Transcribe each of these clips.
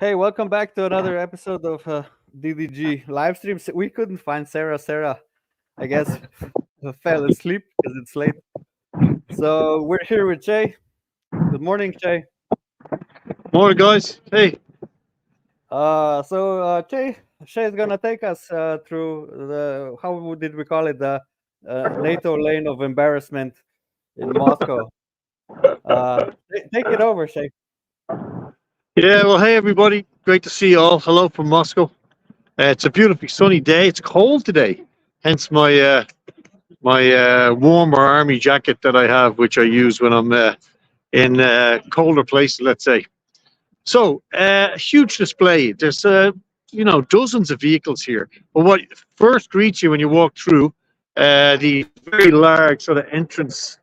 Hey, welcome back to another episode of DDG live streams. We couldn't find Sarah. Sarah, I guess, fell asleep because it's late. So we're here with Chay. Good morning, Chay. Morning, guys. Hey. Chay is gonna take us through the how did we call it the NATO lane of embarrassment in Moscow. Take it over, Chay. Yeah, well, hey, everybody. Great to see you all. Hello from Moscow. It's a beautifully sunny day. It's cold today, hence my warmer army jacket that I have, which I use when I'm in colder places, let's say. So, huge display. There's dozens of vehicles here. But what first greets you when you walk through the very large sort of entrance,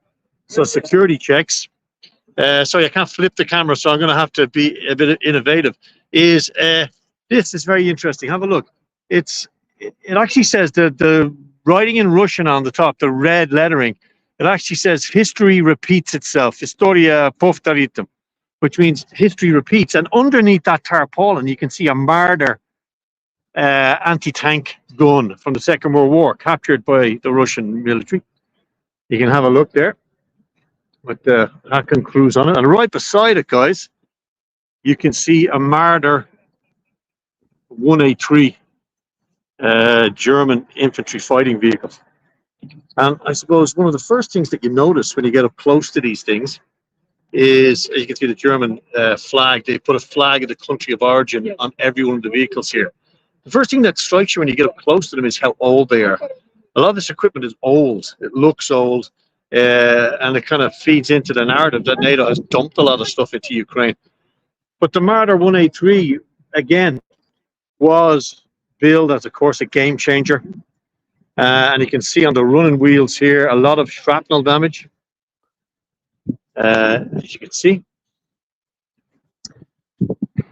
so security checks. Sorry, I can't flip the camera, so I'm going to have to be a bit innovative. This is very interesting. Have a look. It actually says the writing in Russian on the top, the red lettering. It actually says history repeats itself. Historia повторится, which means history repeats. And underneath that tarpaulin, you can see a Marder anti-tank gun from the Second World War, captured by the Russian military. You can have a look there with the Haken Cruise on it. And right beside it, guys, you can see a Marder 1A3 German infantry fighting vehicle. And I suppose one of the first things that you notice when you get up close to these things is, as you can see, the German flag. They put a flag of the country of origin on every one of the vehicles here. The first thing that strikes you when you get up close to them is how old they are. A lot of this equipment is old. It looks old. And it kind of feeds into the narrative that NATO has dumped a lot of stuff into Ukraine. But the Marder 1A3, again, was billed as, of course, a game changer. And you can see on the running wheels here, a lot of shrapnel damage. As you can see, a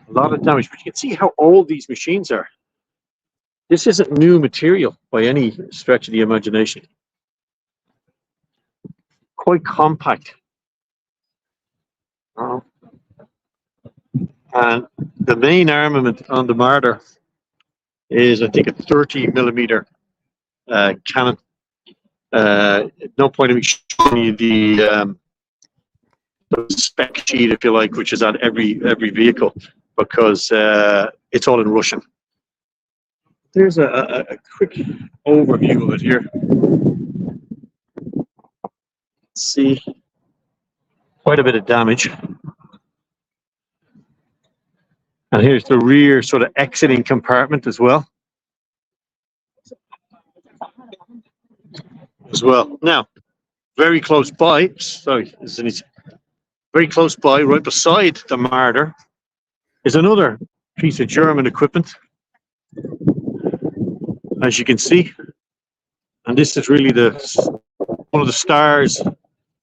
lot of damage. But you can see how old these machines are. This isn't new material by any stretch of the imagination. Quite compact. And the main armament on the Marder is, I think, a 30mm cannon. No point in me showing you the spec sheet, if you like, which is on every vehicle, because it's all in Russian. There's a quick overview of it here. See, quite a bit of damage. And here's the rear sort of exiting compartment as well. Now, very close by, very close by, right beside the Marder, is another piece of German equipment, as you can see. And this is really one of the stars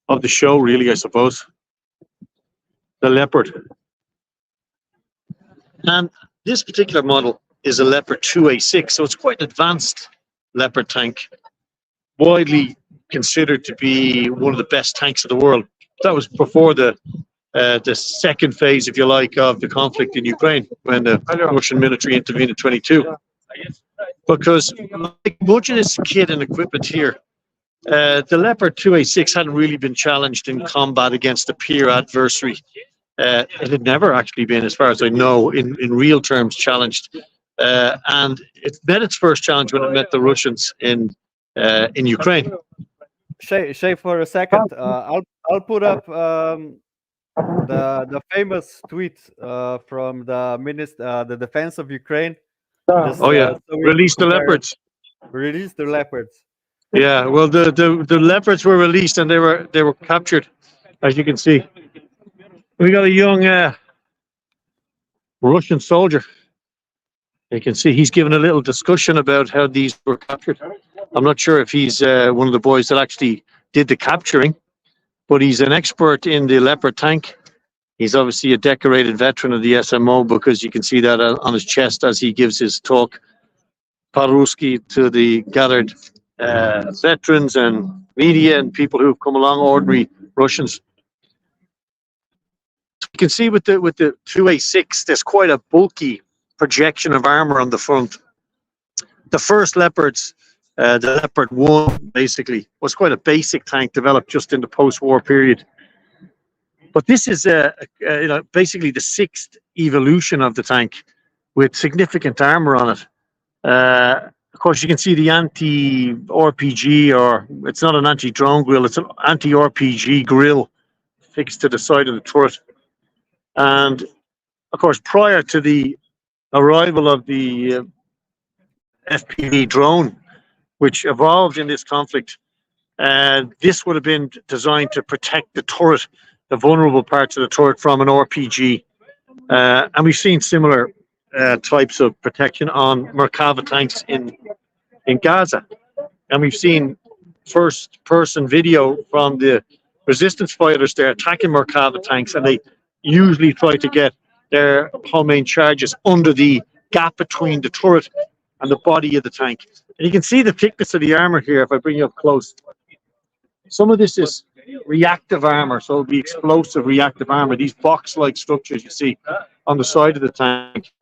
of the show, really, I suppose. The Leopard. And this particular model is a Leopard 2A6, so it's quite an advanced Leopard tank, widely considered to be one of the best tanks of the world. That was before the second phase, if you like, of the conflict in Ukraine, when the Russian military intervened in 22. Because like much of this kit and equipment here, the Leopard 2A6 hadn't really been challenged in combat against a peer adversary. It had never actually been, as far as I know, in real terms challenged. And it met its first challenge when it met the Russians in Ukraine. Shay, for a second, I'll put up the famous tweet from the defense of Ukraine. Release the Leopards. Release the Leopards. Yeah, well, the Leopards were released and they were captured, as you can see. We got a young Russian soldier. You can see he's given a little discussion about how these were captured. I'm not sure if he's one of the boys that actually did the capturing, but he's an expert in the Leopard tank. He's obviously a decorated veteran of the SMO, because you can see that on his chest as he gives his talk, Paruski, to the gathered veterans and media and people who've come along, ordinary Russians. you can see with the 2A6, there's quite a bulky projection of armor on the front. The first Leopards, the Leopard 1, basically, was quite a basic tank developed just in the post-war period. But this is basically the 6th evolution of the tank with significant armor on it. Of course, you can see the anti-RPG, or it's not an anti-drone grill, it's an anti-RPG grill fixed to the side of the turret. And of course, prior to the arrival of the FPV drone, which evolved in this conflict, this would have been designed to protect the turret, the vulnerable parts of the turret, from an RPG. And we've seen similar types of protection on Merkava tanks in Gaza. And we've seen first-person video from the resistance fighters there attacking Merkava tanks, and they usually try to get their hull main charges under the gap between the turret and the body of the tank. And you can see the thickness of the armor here if I bring you up close. Some of this is reactive armor, so it'll be explosive reactive armor. These box-like structures you see on the side of the tank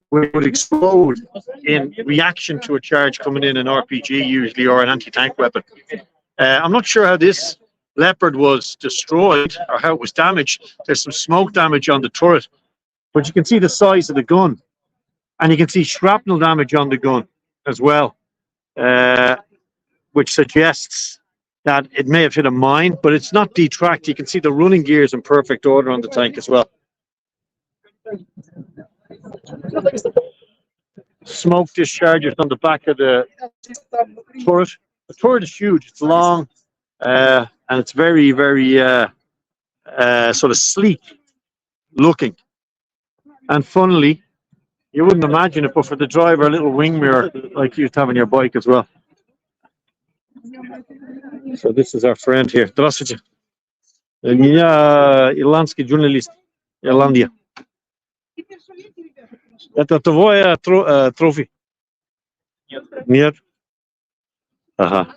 would explode in reaction to a charge coming in an RPG usually, or an anti-tank weapon. I'm not sure how this Leopard was destroyed or how it was damaged. There's some smoke damage on the turret, but you can see the size of the gun, and you can see shrapnel damage on the gun as well, which suggests that it may have hit a mine, but it's not detracked. You can see the running gears in perfect order on the tank as well. Smoke discharges on the back of the turret. The turret is huge, it's long, and it's very, very sort of sleek looking. And funnily, you wouldn't imagine it, but for the driver, a little wing mirror like you used to have on your bike as well. So this is our friend here. Здравствуйте. Я ирландский журналист. Ирландия. Это твой трофей? Нет. Ага.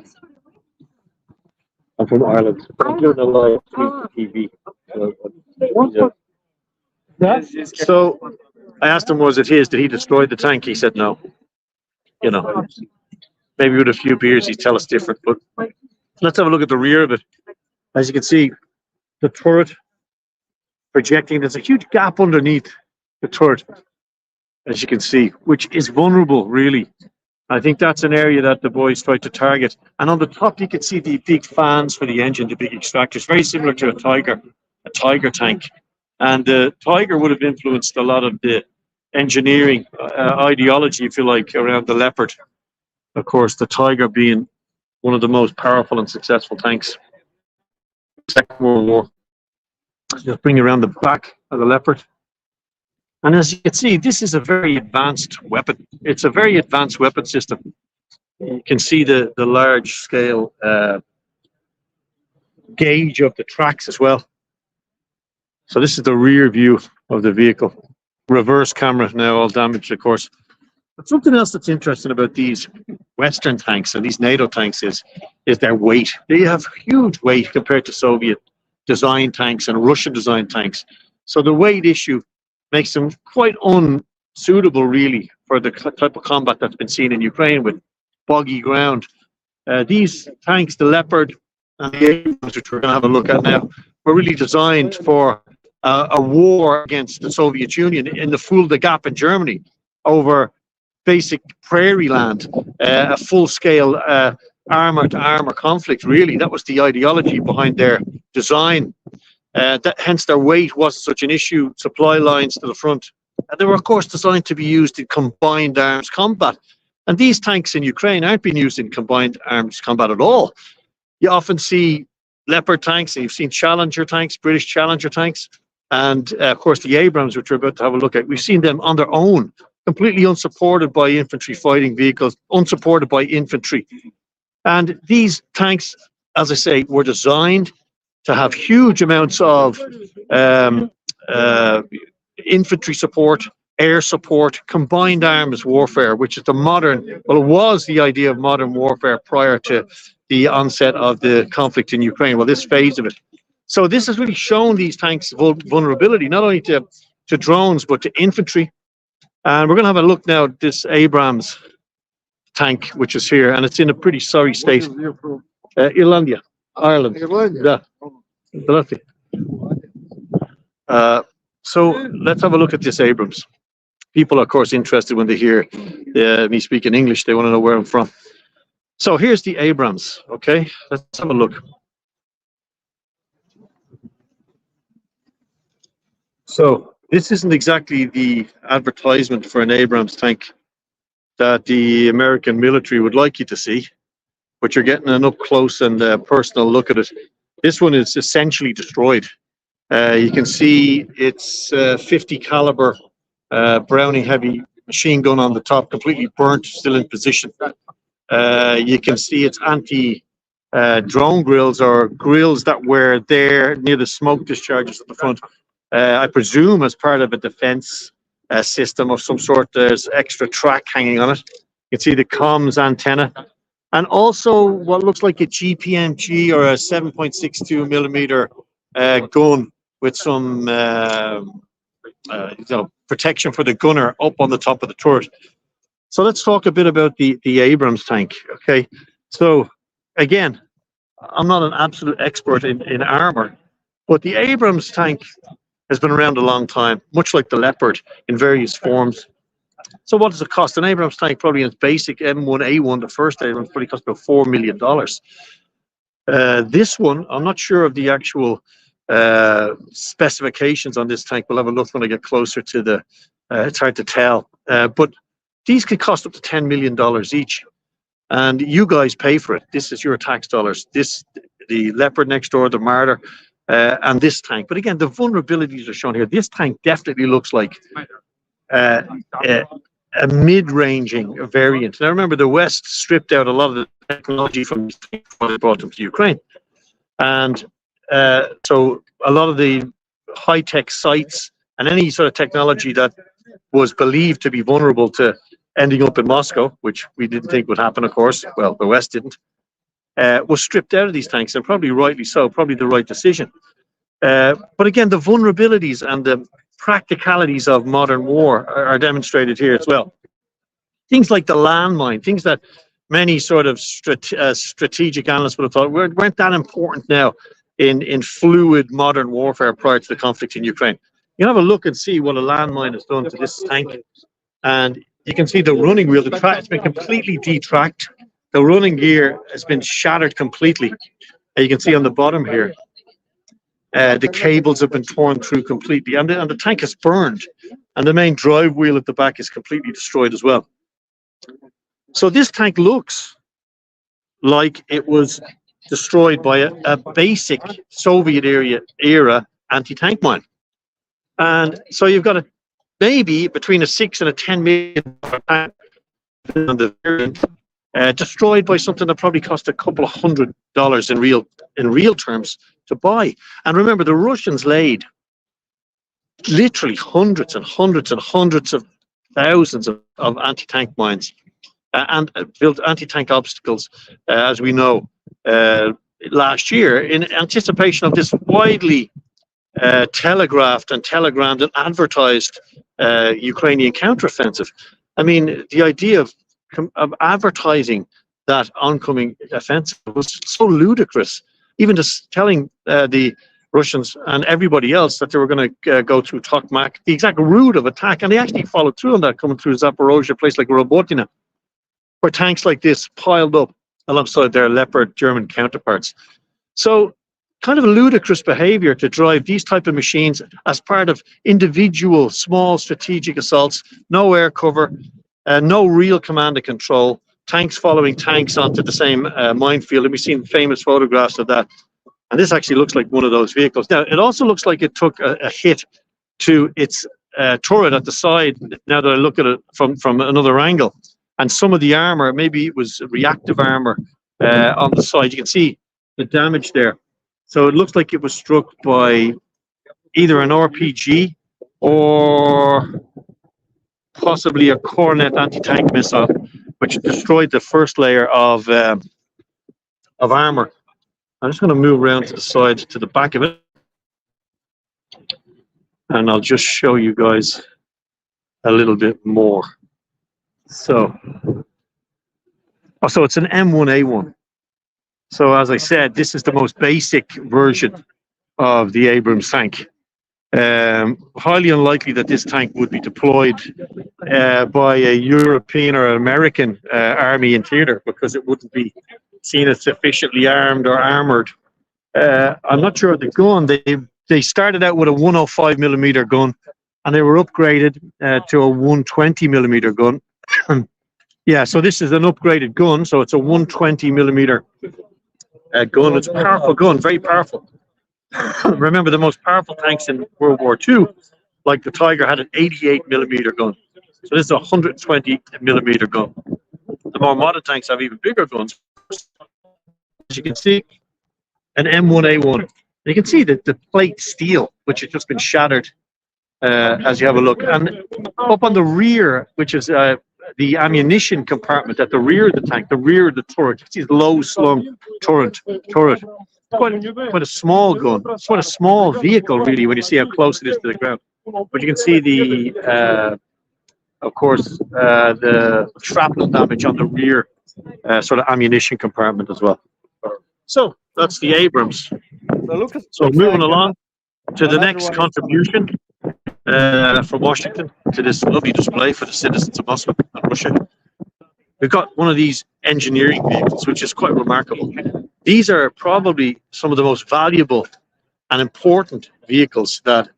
I'm from Ireland. I'm doing a live TV. So I asked him, was it his? Did he destroy the tank? He said no. You know, maybe with a few beers he'd tell us different. But let's have a look at the rear of it. As you can see, the turret projecting. There's a huge gap underneath the turret, as you can see, which is vulnerable, really. I think that's an area that the boys tried to target. And on the top, you can see the big fans for the engine, the big extractors, very similar to a Tiger tank. And the Tiger would have influenced a lot of the engineering ideology, if you like, around the Leopard. Of course, the Tiger being one of the most powerful and successful tanks. Second World War. Just bring around the back of the Leopard. And as you can see, this is a very advanced weapon. It's a very advanced weapon system. You can see the large scale gauge of the tracks as well. So this is the rear view of the vehicle. Reverse camera now, all damaged, of course. But something else that's interesting about these Western tanks and these NATO tanks is their weight. They have huge weight compared to Soviet design tanks and Russian design tanks. So the weight issue makes them quite unsuitable, really, for the type of combat that's been seen in Ukraine with boggy ground. These tanks, the Leopard and the Abrams, which we're going to have a look at now, were really designed for a war against the Soviet Union in the Fulda Gap in Germany over basic prairie land, a full-scale armor-to-armor conflict, really. That was the ideology behind their design. Hence their weight wasn't such an issue, supply lines to the front. And they were, of course, designed to be used in combined arms combat. And these tanks in Ukraine aren't being used in combined arms combat at all. You often see Leopard tanks, and you've seen Challenger tanks, British Challenger tanks, and of course the Abrams, which we're about to have a look at. We've seen them on their own, completely unsupported by infantry fighting vehicles, unsupported by infantry. And these tanks, as I say, were designed to have huge amounts of infantry support, air support, combined arms warfare, which is the modern, well, it was the idea of modern warfare prior to the onset of the conflict in Ukraine. Well, this phase of it. So this has really shown these tanks' vulnerability, not only to drones, but to infantry. And we're going to have a look now at this Abrams tank, which is here, and it's in a pretty sorry state. Irlandia, Ireland. Yeah. So let's have a look at this Abrams. People are, of course, interested when they hear me speaking English. They want to know where I'm from. So here's the Abrams. Okay, let's have a look. So this isn't exactly the advertisement for an Abrams tank that the American military would like you to see, but you're getting an up close and personal look at it. This one is essentially destroyed. You can see it's 50 caliber Browning heavy machine gun on the top, completely burnt, still in position. You can see its anti-drone grills, or grills that were there near the smoke discharges at the front. I presume as part of a defense system of some sort. There's extra track hanging on it. You can see the comms antenna, and also what looks like a GPMG or a 7.62 millimeter gun with some protection for the gunner up on the top of the turret. So let's talk a bit about the Abrams tank. Okay, so again, I'm not an absolute expert in armor, but the Abrams tank has been around a long time, much like the Leopard in various forms. So what does it cost? An Abrams tank, probably in its basic M1A1, the first Abrams, probably cost about $4 million. This one, I'm not sure of the actual specifications on this tank. We'll have a look when I get closer to the, it's hard to tell. But these could cost up to $10 million each. And you guys pay for it. This is your tax dollars. The Leopard next door, the Marder, and this tank. But again, the vulnerabilities are shown here. This tank definitely looks like a mid-ranging variant. Now remember, the West stripped out a lot of the technology from these tanks when they brought them to Ukraine. And so a lot of the high-tech sites and any sort of technology that was believed to be vulnerable to ending up in Moscow, which we didn't think would happen, of course. Well, the West didn't. Was stripped out of these tanks, and probably rightly so, probably the right decision. But again, the vulnerabilities and the practicalities of modern war are demonstrated here as well. Things like the landmine, things that many sort of strategic analysts would have thought weren't that important now in fluid modern warfare prior to the conflict in Ukraine. You have a look and see what a landmine has done to this tank, and you can see the running wheel, the track, it's been completely detracked. The running gear has been shattered completely. You can see on the bottom here, the cables have been torn through completely, and the tank is burned, and the main drive wheel at the back is completely destroyed as well. So this tank looks like it was destroyed by a basic Soviet era anti-tank mine. And so you've got maybe between a $6 and a $10 million tank on the variant, destroyed by something that probably cost a couple of $100 in real terms to buy. And remember, the Russians laid literally hundreds and hundreds and hundreds of thousands of anti-tank mines and built anti-tank obstacles, as we know, last year in anticipation of this widely telegraphed and telegrammed and advertised Ukrainian counteroffensive. I mean, the idea of advertising that oncoming offensive was so ludicrous. Even just telling the Russians and everybody else that they were going to go through Tokmak, the exact route of attack, and they actually followed through on that, coming through Zaporozhye, a place like Robotina, where tanks like this piled up alongside their Leopard German counterparts. So kind of a ludicrous behavior to drive these type of machines as part of individual small strategic assaults, no air cover, no real command and control, tanks following tanks onto the same minefield. And we've seen famous photographs of that. And this actually looks like one of those vehicles. Now, it also looks like it took a hit to its turret at the side, now that I look at it from another angle. And some of the armor, maybe it was reactive armor on the side. You can see the damage there. So it looks like it was struck by either an RPG or possibly a Cornet anti-tank missile, which destroyed the first layer of armor I'm just going to move around to the side, to the back of it, and I'll just show you guys a little bit more. So it's an M1A1. So as I said, this is the most basic version of the Abrams tank. Highly unlikely that this tank would be deployed by a European or American army in theater, because it wouldn't be seen as sufficiently armed or armored. I'm not sure of the gun. They started out with a 105 millimeter gun, and they were upgraded to a 120 millimeter gun. Yeah, so this is an upgraded gun. So it's a 120 millimeter gun. It's a powerful gun, very powerful. Remember, the most powerful tanks in World War II, like the Tiger, had an 88 millimeter gun. So this is a 120 millimeter gun. The more modern tanks have even bigger guns. As you can see, an M1A1. You can see that the plate steel, which has just been shattered as you have a look. And up on the rear, which is the ammunition compartment at the rear of the tank, the rear of the turret, you see the low slung turret. Quite a small gun. It's quite a small vehicle, really, when you see how close it is to the ground. But you can see the, of course, the shrapnel damage on the rear sort of ammunition compartment as well. So that's the Abrams. So moving along to the next contribution from Washington to this lovely display for the citizens of Moscow and Russia. We've got one of these engineering vehicles, which is quite remarkable. These are probably some of the most valuable and important vehicles that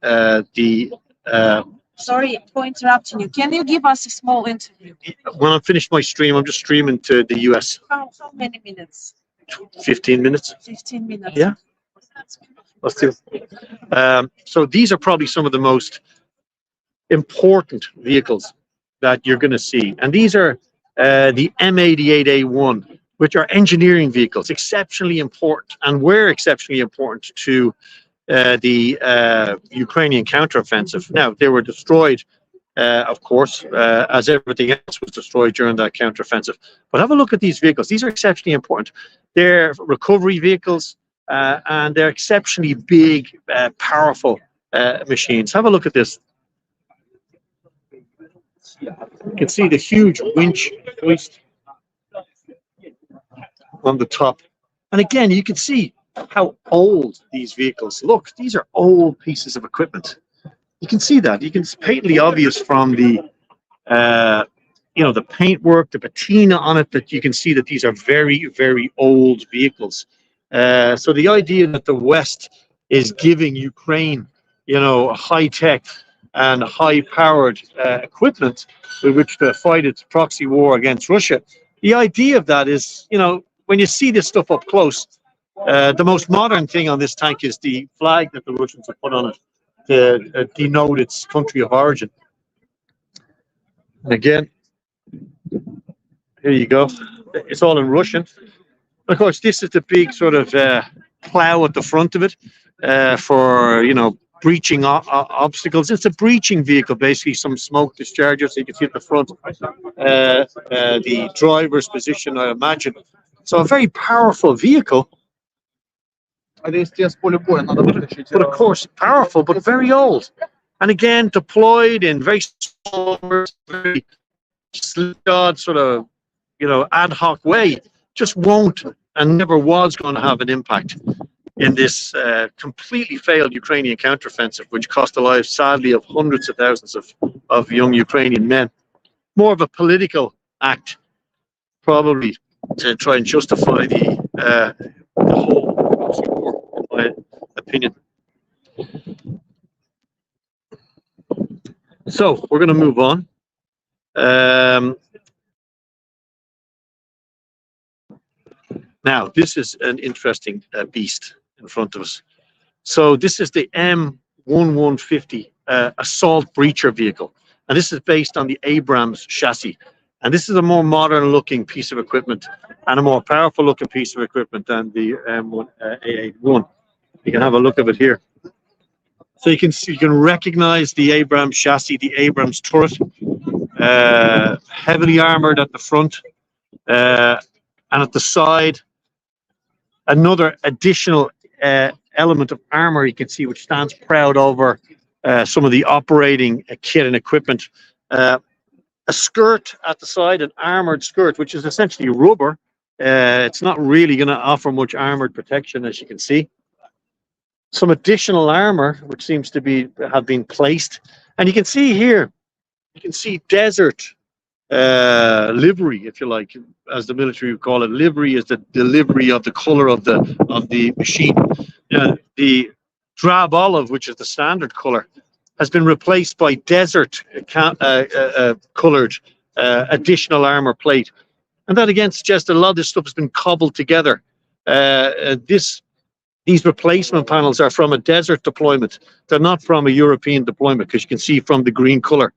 Sorry for interrupting you. Can you give us a small interview? When I finish my stream, I'm just streaming to the US. How many minutes? 15 minutes. 15 minutes. Yeah. Let's do it. So these are probably some of the most important vehicles that you're going to see. And these are the M88A1, which are engineering vehicles, exceptionally important, and were exceptionally important to the Ukrainian counteroffensive. Now, they were destroyed, of course, as everything else was destroyed during that counteroffensive. But have a look at these vehicles. These are exceptionally important. They're recovery vehicles, and they're exceptionally big, powerful machines. Have a look at this. You can see the huge winch hoist on the top. And again, you can see how old these vehicles look. These are old pieces of equipment. You can see that. You can, it's patently obvious from the, the paintwork, the patina on it, that you can see that these are very, very old vehicles. So the idea that the West is giving Ukraine, high-tech and high-powered equipment with which to fight its proxy war against Russia, the idea of that is, when you see this stuff up close, the most modern thing on this tank is the flag that the Russians have put on it to denote its country of origin. And again, here you go. It's all in Russian. Of course, this is the big sort of plow at the front of it for, breaching obstacles. It's a breaching vehicle, basically, some smoke discharger, so you can see at the front the driver's position, I imagine. So a very powerful vehicle. But of course, powerful, but very old. And again, deployed in very small, very odd sort of, ad hoc way. Just won't and never was going to have an impact in this completely failed Ukrainian counteroffensive, which cost the lives, sadly, of hundreds of thousands of young Ukrainian men. More of a political act, probably, to try and justify the whole war, in my opinion. So we're going to move on. Now, this is an interesting beast in front of us. So this is the M1150 assault breacher vehicle. And this is based on the Abrams chassis. And this is a more modern looking piece of equipment and a more powerful looking piece of equipment than the M1A1. You can have a look at it here. So you can recognize the Abrams chassis, the Abrams turret, heavily armored at the front and at the side. another additional element of armor you can see, which stands proud over some of the operating kit and equipment. A skirt at the side, an armored skirt, which is essentially rubber. It's not really going to offer much armored protection, as you can see. Some additional armor, which seems to have been placed, and you can see here, you can see desert livery, if you like, as the military would call it. Livery is the delivery of the color of the machine. The drab olive, which is the standard color, has been replaced by desert colored additional armor plate, and that again suggests a lot of this stuff has been cobbled together. These replacement panels are from a desert deployment. They're not from a European deployment, because you can see from the green color.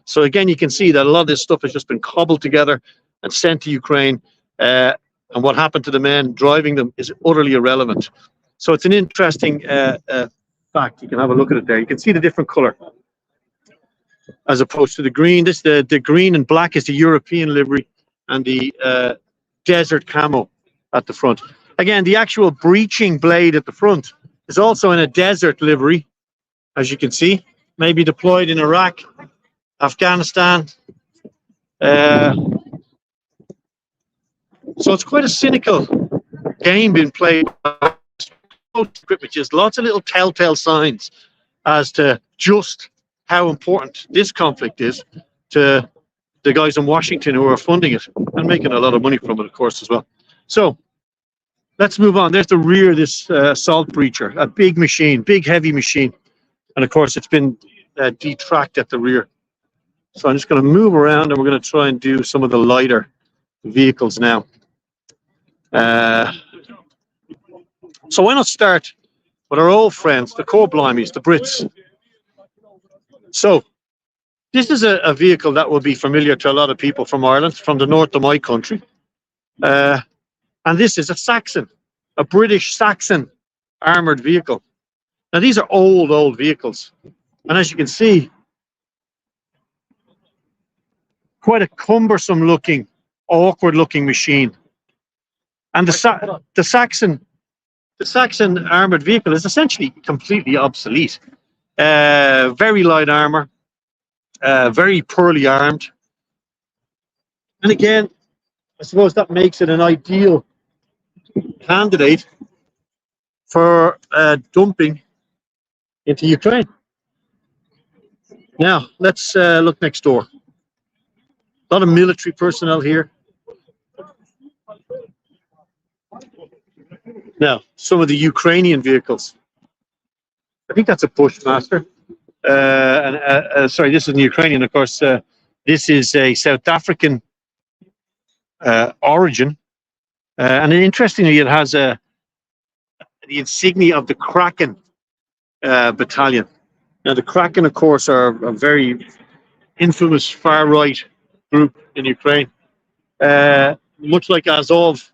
So again, you can see that a lot of this stuff has just been cobbled together and sent to Ukraine. And what happened to the men driving them is utterly irrelevant. So it's an interesting fact. You can have a look at it there. You can see the different color as opposed to the green. The green and black is the European livery, and the desert camo at the front. Again, the actual breaching blade at the front is also in a desert livery, as you can see, maybe deployed in Iraq, Afghanistan. So it's quite a cynical game being played. Which is lots of little telltale signs as to just how important this conflict is to the guys in Washington who are funding it and making a lot of money from it, of course, as well. So let's move on. There's the rear of this assault breacher, a big machine, big heavy machine. And of course, it's been detracked at the rear. So I'm just going to move around, and we're going to try and do some of the lighter vehicles now. So why not start with our old friends, the core blimies, the Brits. So this is a vehicle that will be familiar to a lot of people from Ireland, from the north of my country. And this is a Saxon, a British Saxon armoured vehicle. Now these are old vehicles. And as you can see, quite a cumbersome looking, awkward looking machine. And the Saxon armoured vehicle is essentially completely obsolete. Very light armour, very poorly armed. And again, I suppose that makes it an ideal candidate for dumping into Ukraine. Now, let's look next door. A lot of military personnel here. Now, some of the Ukrainian vehicles. I think that's a Bushmaster. Sorry, this isn't Ukrainian, of course. This is a South African origin. And interestingly, it has the insignia of the Kraken battalion. Now, the Kraken, of course, are a very infamous far-right group in Ukraine. Much like Azov,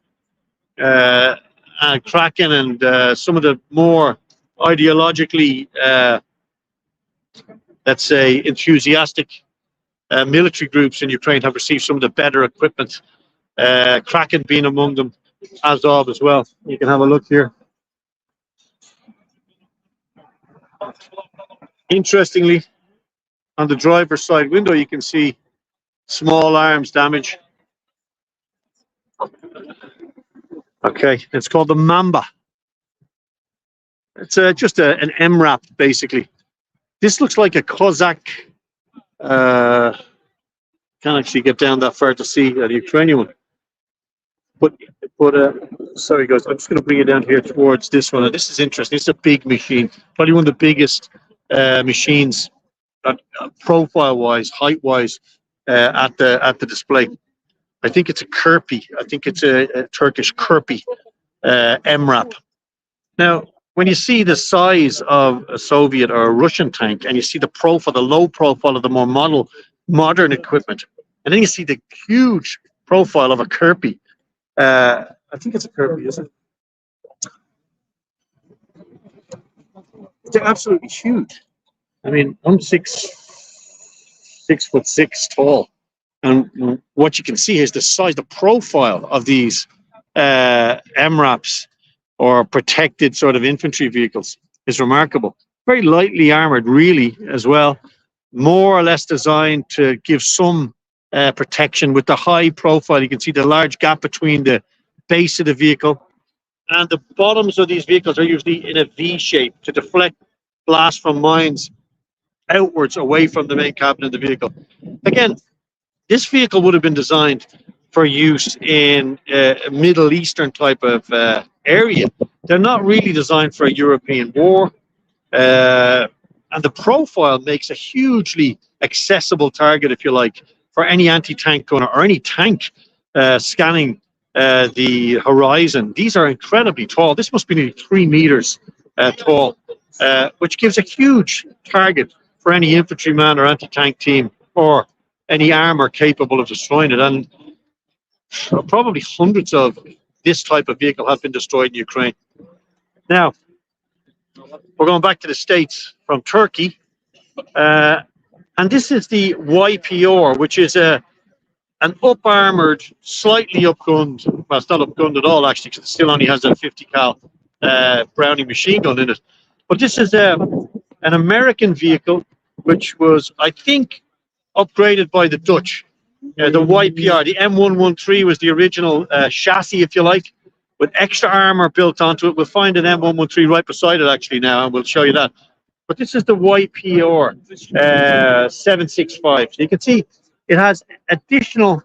Kraken and some of the more ideologically, let's say, enthusiastic military groups in Ukraine have received some of the better equipment. Kraken being among them, Azov as well. You can have a look here. Interestingly, on the driver's side window, you can see small arms damage. Okay, it's called the Mamba. It's just an MRAP, basically. This looks like a Cossack. Can't actually get down that far to see the Ukrainian one. But sorry guys, I'm just going to bring it down here towards this one. And this is interesting. It's a big machine, probably one of the biggest machines, profile-wise, height-wise, at the display. I think it's a Kirpi. I think it's a Turkish Kirpi MRAP. Now, when you see the size of a Soviet or a Russian tank, and you see the profile, the low profile of the more modern equipment, and then you see the huge profile of a Kirpi. I think it's a Kirpi, isn't it? They're absolutely huge. I mean, I'm 6'6" tall, and what you can see is the size, the profile of these MRAPs or protected sort of infantry vehicles is remarkable. Very lightly armored, really, as well. More or less designed to give some protection with the high profile. You can see the large gap between the base of the vehicle and the bottoms of these vehicles are usually in a V shape to deflect blast from mines outwards away from the main cabin of the vehicle. Again, this vehicle would have been designed for use in a Middle Eastern type of area. They're not really designed for a European war. And the profile makes a hugely accessible target, if you like, for any anti-tank gunner or any tank scanning the horizon. These are incredibly tall. This must be nearly 3 meters tall, which gives a huge target for any infantryman or anti-tank team or any armor capable of destroying it. And probably hundreds of this type of vehicle have been destroyed in Ukraine. Now, we're going back to the States from Turkey. And this is the YPR, which is an up-armored, slightly upgunned, well, it's not upgunned at all, actually, because it still only has a 50 cal Browning machine gun in it. But this is an American vehicle, which was, I think, upgraded by the Dutch. The YPR, the M113 was the original chassis, if you like, with extra armor built onto it. We'll find an M113 right beside it, actually, now, and we'll show you that. But this is the YPR 765. So you can see it has additional,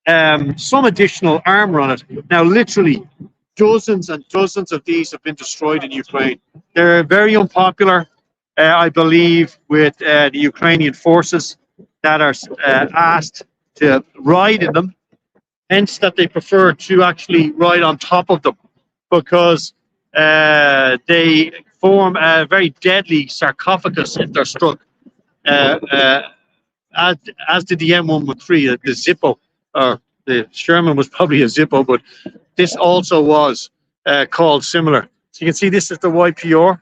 some additional armor on it. Now, literally, dozens and dozens of these have been destroyed in Ukraine. They're very unpopular, I believe, with the Ukrainian forces that are asked to ride in them. Hence, that they prefer to actually ride on top of them, because they form a very deadly sarcophagus if they're struck, as did the M113, the Zippo, or the Sherman was probably a Zippo, but this also was called similar. So you can see this is the YPR,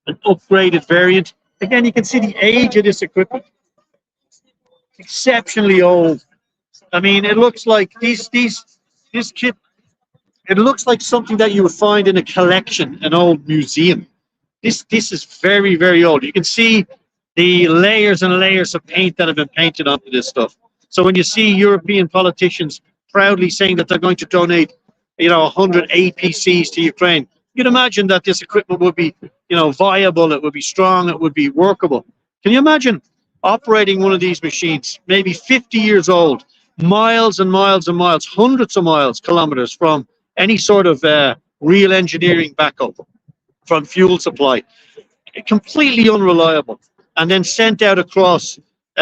an upgraded variant. Again, you can see the age of this equipment. Exceptionally old. I mean, it looks like this kit, it looks like something that you would find in a collection, an old museum. This is very, very old. You can see the layers and layers of paint that have been painted onto this stuff. So when you see European politicians proudly saying that they're going to donate, 100 APCs to Ukraine, you'd imagine that this equipment would be, viable, it would be strong, it would be workable. Can you imagine operating one of these machines, maybe 50 years old, miles and miles and miles, hundreds of miles, kilometers from any sort of real engineering backup, from fuel supply, completely unreliable, and then sent out across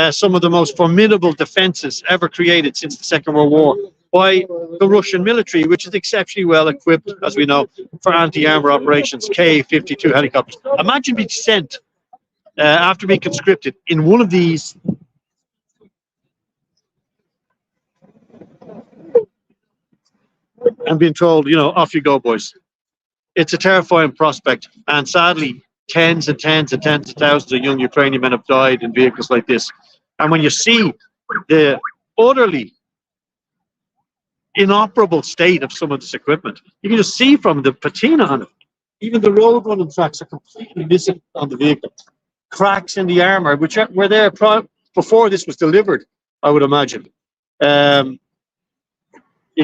some of the most formidable defenses ever created since the Second World War by the Russian military, which is exceptionally well equipped, as we know, for anti-armor operations, K-52 helicopters. Imagine being sent after being conscripted in one of these and being told, off you go, boys. It's a terrifying prospect, and sadly, tens and tens and tens of thousands of young Ukrainian men have died in vehicles like this. And when you see the utterly inoperable state of some of this equipment, you can just see from the patina on it, even the road running tracks are completely missing on the vehicle. Cracks in the armor, which were there before this was delivered, I would imagine. You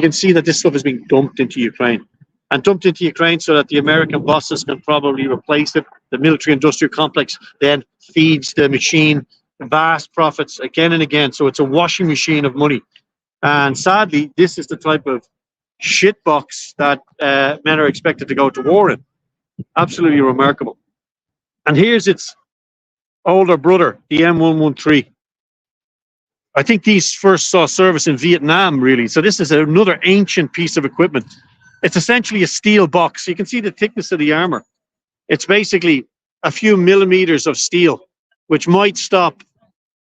can see that this stuff is being dumped into Ukraine. And dumped into Ukraine so that the American bosses can probably replace it. The military-industrial complex then feeds the machine vast profits again and again. So it's a washing machine of money. And sadly, this is the type of shitbox that men are expected to go to war in. Absolutely remarkable. And here's its older brother, the M113. I think these first saw service in Vietnam, really. So this is another ancient piece of equipment. It's essentially a steel box. You can see the thickness of the armor. It's basically a few millimeters of steel, which might stop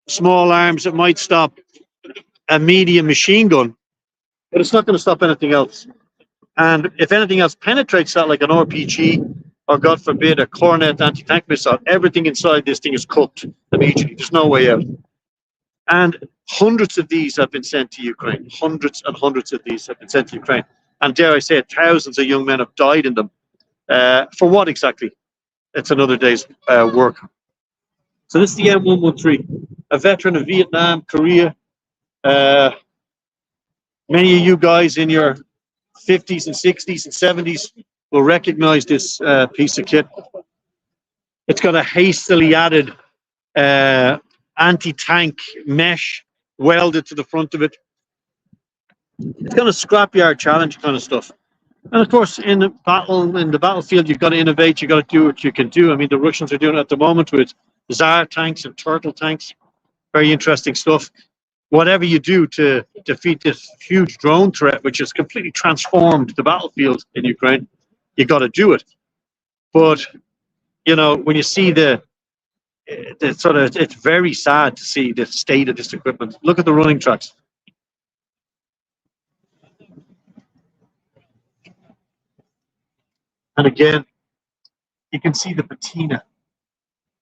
small arms. It might stop a medium machine gun, but it's not going to stop anything else. And if anything else penetrates that, like an RPG, or God forbid, a Cornet anti-tank missile, everything inside this thing is cooked immediately. There's no way out. And hundreds of these have been sent to Ukraine. Hundreds and hundreds of these have been sent to Ukraine. and dare I say it, thousands of young men have died in them. For what exactly? It's another day's work. So this is the M113, a veteran of Vietnam, Korea. Many of you guys in your 50s and 60s and 70s will recognize this piece of kit. It's got a hastily added anti-tank mesh welded to the front of it. It's kind of scrapyard challenge kind of stuff. And of course, in the battlefield, you've got to innovate. You've got to do what you can do. I mean, the Russians are doing it at the moment with Tsar tanks and Turtle tanks. Very interesting stuff. Whatever you do to defeat this huge drone threat, which has completely transformed the battlefield in Ukraine, you got to do it. But you know, when you see the sort of, it's very sad to see the state of this equipment. Look at the running tracks. And again, you can see the patina,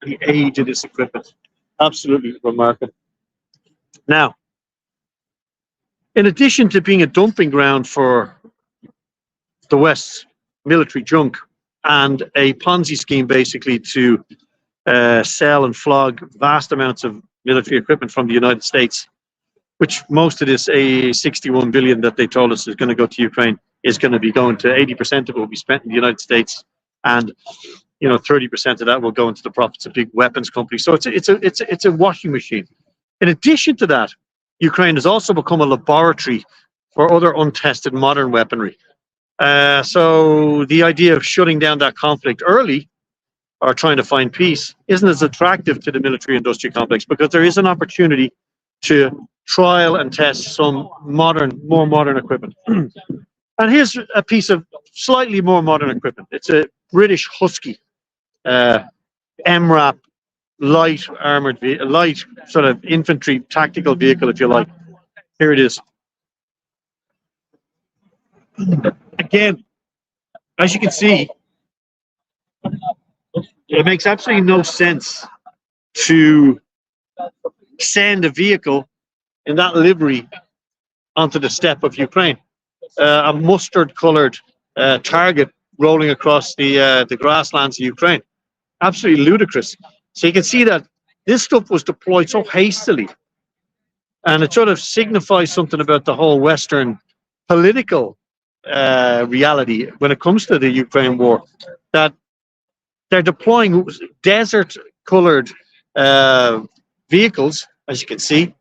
the age of this equipment. Absolutely remarkable. Now, in addition to being a dumping ground for the West's military junk and a Ponzi scheme basically to sell and flog vast amounts of military equipment from the United States, which most of this 61 billion that they told us is going to go to Ukraine is going to be going to 80% of it will be spent in the United States, and 30% of that will go into the profits of big weapons companies. So it's a washing machine. In addition to that, Ukraine has also become a laboratory for other untested modern weaponry. So the idea of shutting down that conflict early or trying to find peace isn't as attractive to the military industrial complex, because there is an opportunity to trial and test some more modern equipment. And here's a piece of slightly more modern equipment. It's a British Husky MRAP light armored, light sort of infantry tactical vehicle, if you like. Here it is. Again, as you can see, it makes absolutely no sense to send a vehicle in that livery onto the steppe of Ukraine. A mustard-colored target rolling across the grasslands of Ukraine. Absolutely ludicrous. So you can see that this stuff was deployed so hastily, and it sort of signifies something about the whole Western political reality when it comes to the Ukraine war, that they're deploying desert-colored vehicles, as you can see,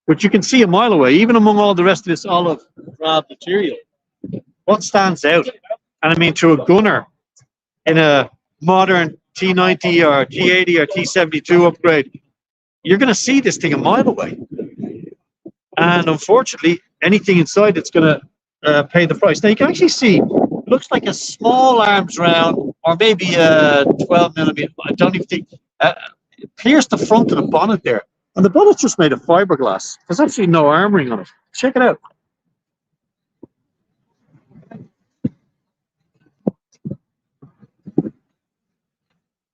which you can see a mile away, even among all the rest of this olive drab material. What stands out? And I mean, to a gunner in a modern T90 or T80 or T72 upgrade, you're going to see this thing a mile away. And unfortunately, anything inside it's going to pay the price. Now you can actually see, it looks like a small arms round, or maybe a 12mm. I don't even think, it pierced the front of the bonnet there. And the bonnet's just made of fiberglass. There's actually no armoring on it. Check it out.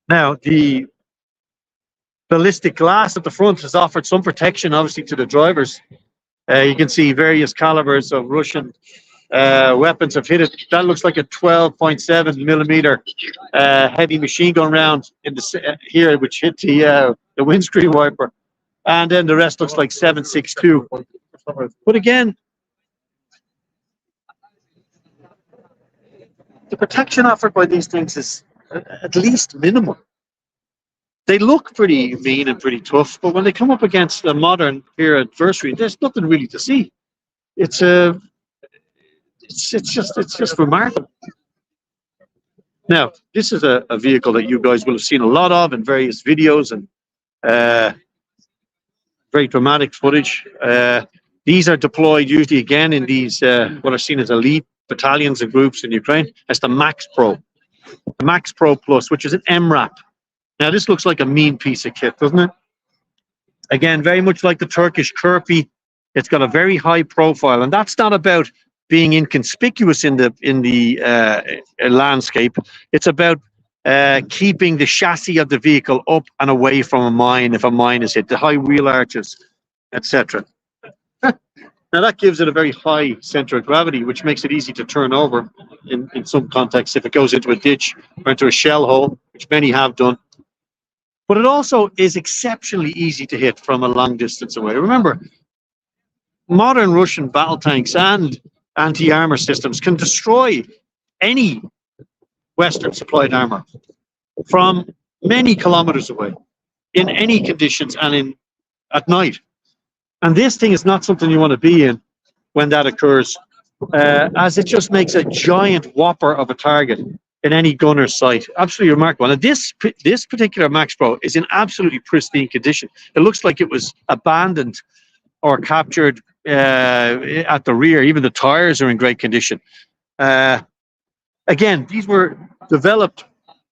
Now, the ballistic glass at the front has offered some protection, obviously, to the drivers. You can see various calibers of Russian weapons have hit it. That looks like a 12.7mm heavy machine gun round in the here, which hit the windscreen wiper, and then the rest looks like 7.62. But again, the protection offered by these things is at least minimal. They look pretty mean and pretty tough, but when they come up against a modern peer adversary, there's nothing really to see. It's just remarkable. Now, this is a vehicle that you guys will have seen a lot of in various videos and very dramatic footage. These are deployed usually again in these what are seen as elite battalions and groups in Ukraine. That's the MaxxPro. The MaxxPro Plus, which is an MRAP. Now, this looks like a mean piece of kit, doesn't it? Again, very much like the Turkish Kirpi, it's got a very high profile, and that's not about being inconspicuous in the landscape. It's about keeping the chassis of the vehicle up and away from a mine if a mine is hit, the high wheel arches, etc. Now that gives it a very high center of gravity, which makes it easy to turn over in some contexts if it goes into a ditch or into a shell hole, which many have done. But it also is exceptionally easy to hit from a long distance away. Remember, modern Russian battle tanks and anti-armor systems can destroy any Western supplied armor from many kilometers away in any conditions and at night. And this thing is not something you want to be in when that occurs, as it just makes a giant whopper of a target in any gunner's sight. Absolutely remarkable. And this particular MaxxPro is in absolutely pristine condition. It looks like it was abandoned or captured at the rear. Even the tires are in great condition. Again, these were developed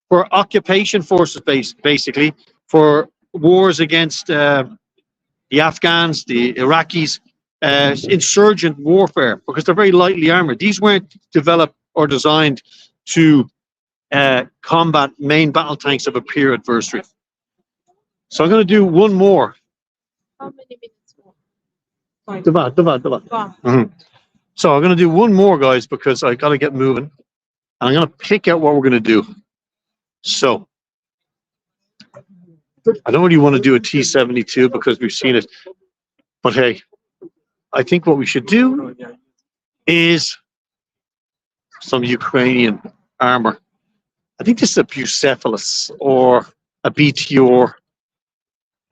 for occupation forces, basically, for wars against the Afghans, the Iraqis, insurgent warfare, because they're very lightly armored. These weren't developed or designed to combat main battle tanks of a peer adversary. So I'm going to do one more. How many minutes more? So I'm going to do one more, guys, because I got to get moving. And I'm going to pick out what we're going to do. So I don't really want to do a T-72 because we've seen it. But hey, I think what we should do is some Ukrainian armor. I think this is a Bucephalus or a BTR.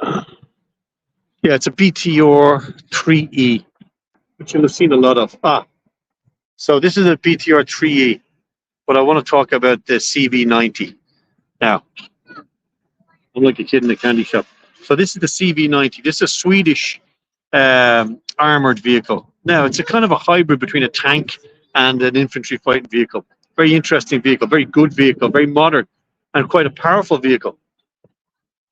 Yeah, it's a BTR 3E, which you'll have seen a lot of. So this is a BTR 3E, but I want to talk about the CV90. Now, I'm like a kid in a candy shop. So this is the CV90. This is a Swedish armored vehicle. Now, it's a kind of a hybrid between a tank and an infantry fighting vehicle. Very interesting vehicle, very good vehicle, very modern, and quite a powerful vehicle.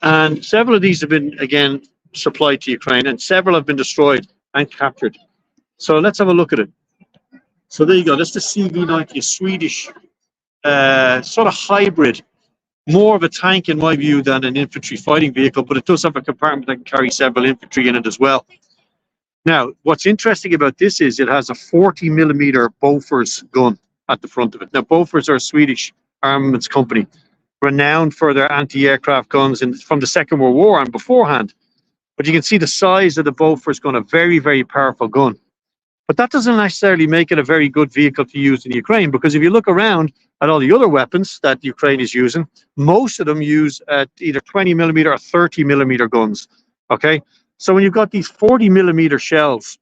And several of these have been, again, supplied to Ukraine, and several have been destroyed and captured. So let's have a look at it. So there you go. That's the CV90, a Swedish sort of hybrid. More of a tank, in my view, than an infantry fighting vehicle, but it does have a compartment that can carry several infantry in it as well. Now, what's interesting about this is it has a 40mm Bofors gun at the front of it. Now, Bofors are a Swedish armaments company, renowned for their anti-aircraft guns from the Second World War and beforehand. But you can see the size of the Bofors gun, a very, very powerful gun. But that doesn't necessarily make it a very good vehicle to use in Ukraine, because if you look around at all the other weapons that Ukraine is using, most of them use either 20mm or 30mm guns. Okay, so when you've got these 40mm shells,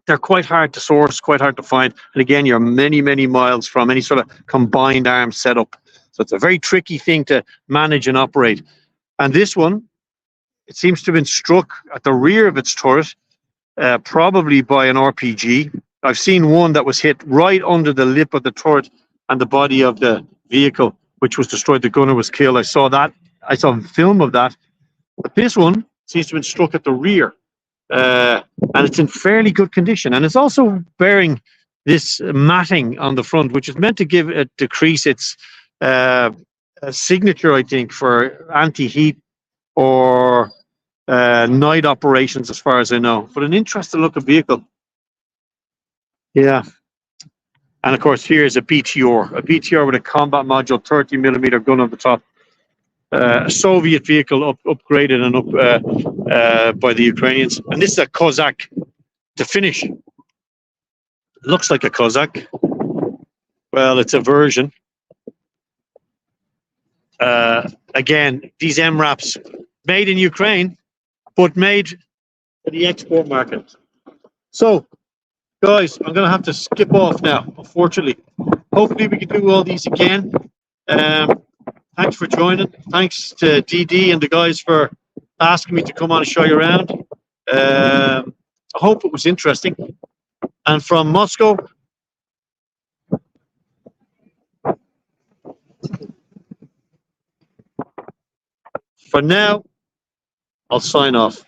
they're quite hard to source, quite hard to find, and again, you're many, many miles from any sort of combined arms setup. So it's a very tricky thing to manage and operate. And this one, it seems to have been struck at the rear of its turret, probably by an RPG. I've seen one that was hit right under the lip of the turret and the body of the vehicle, which was destroyed. The gunner was killed. I saw that. I saw a film of that. But this one seems to have been struck at the rear, and it's in fairly good condition. And it's also bearing this matting on the front, which is meant to give it, decrease its signature, I think, for anti-heat or night operations, as far as I know. But an interesting looking vehicle. Yeah. And of course, here's a BTR with a combat module, 30mm gun on the top. A Soviet vehicle upgraded and up by the Ukrainians. And this is a Cossack to finish. Looks like a Cossack. Well, it's a version. Again, these MRAPs made in Ukraine, but made for the export market. So, guys, I'm going to have to skip off now, unfortunately. Hopefully we can do all these again. Thanks for joining. Thanks to DD and the guys for asking me to come on and show you around. I hope it was interesting. And from Moscow, for now, I'll sign off.